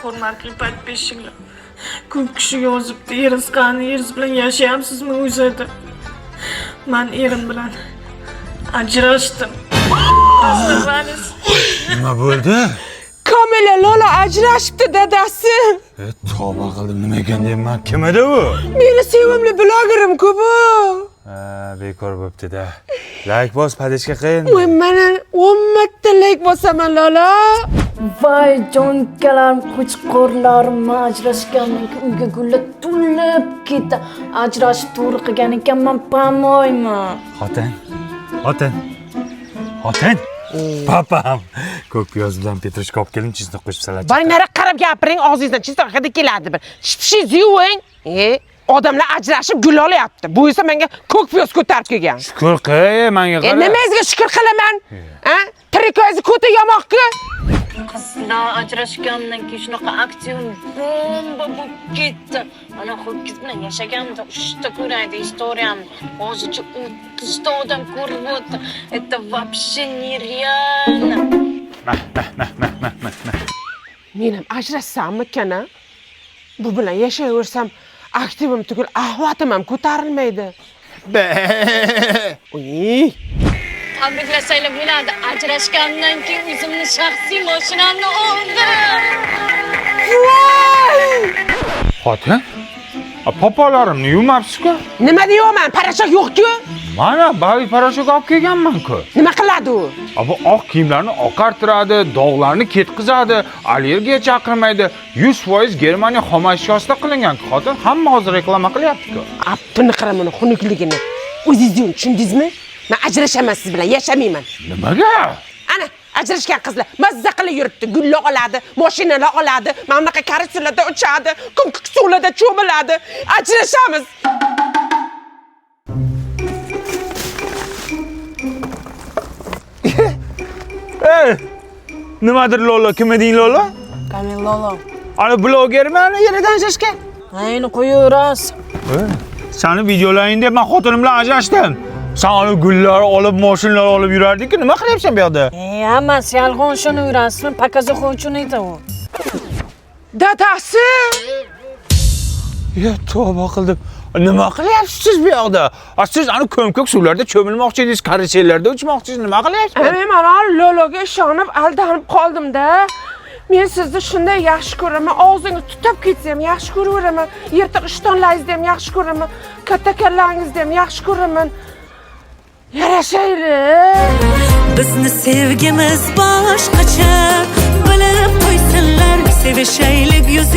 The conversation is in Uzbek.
hurmatli podpishchilar. Ko'p kishi yozibdi, eringiz qani, eringiz bilan yashayapsizmi o'zida? Men erim bilan ajrashdim. Nima bo'ldi? Kamila Lola ajrashibdi dadasi. Tavba qildim, nima ekan deyman. Kim edi u? Meni sevimli blogerim-ku bu. Bekor bo'pti-da. Like bos, padishka qiyin. Voy, mana 10 marta like bosaman Lola. Voy jonkalarim, qo'chqorlarim, ajrashgandan keyin uyga gullar to'lib ketdi. Ajrashib to'g'ri qilgan ekanman, pamoyman. Xotin. Papam. Ko'k piyoz bilan petrushka olib keling, chizni qo'shib salat. Bari nari qarab gapiring, og'zingizdan chiziq haqida keladi bir. Shipshingiz yuving. Odamlar ajrashib gul olyapti. Bu esa menga ko'k piyoz ko'tarib kelgan. Shukr qil, menga qara. Nimangizga shukr qilaman? Tirik o'zi ko'ta yamoqku. Qizlar ajrashgandan keyin shunaqa aktyor bomba bo'lib ketdi. Ana ho'kiz bilan yashaganimda 3 ta ko'raydi istoriyamni. Hozircha 30 ta odam ko'rib o'tdi. Это вообще нереально. Men ham ajrashsammi-kana? Bu bilan yashayversam, aktivim tugul, ahvatim ham ko'tarilmaydi. Oy! Tabriklasanglar bo'ladi. Ajrashgandan keyin o'zimni shaxsiy mashinamni oldim. Xotin? Popolarimni yuvmabsiz-ku? Nima deyapman? Parashok yo'q-ku? Mana bavi parashok olib kelganman-ku. Nima qiladi u? Bu oq kiyimlarni oqartiradi, dog'larni ketkizadi, allergiya chaqirmaydi. 100% Germaniya xom ashyosida qilingan xotin, hamma hozir reklama qilyapti-ku. Appini qaramani, xunukligini. O'zingiz tushundingizmi? Men ajrashaman siz bilan, yashamayman. Nimaga? Ana, ajrashgan qizlar mazza qilib yuribdi, gullar oladi, mashinalar oladi, mana bunaqa karusellarda uchadi, kumkuk suvlarda cho'miladi. Ajrashamiz. Nimadir Lola, kim eding Lola? Kamil Lola. Ana blogerman, yeridan shashgan. Ayni qo'yaverasiz. Seni videolaring deb men xotinim bilan ajrashdim. Sen ana gullar olib, mashinalar olib yurarding-ku, nima qilyapsan bu yerda? Hammasi yolg'on shuni yurasizmi? Pokazoxon shuni edi u. Dadasi! Tavba qildim. Nima qilyapsiz siz bu yerda? Siz ana ko'mko'k suvlarda cho'milmoqchi edingiz, karusellarda uchmoqchisiz, nima qilyapsiz? Men mana Lologa ishonib, aldanib qoldim-da. Men sizni shunday yaxshi ko'raman, og'zingiz tutab ketsa ham yaxshi ko'raveraman, yirtiq ishtonlaringizni ham yaxshi ko'raman, katta kallaringizni ham yaxshi ko'raman. Yarashaylik. Bizni sevgimiz boshqacha, bilib qo'ysinlar, sevishaylik yuz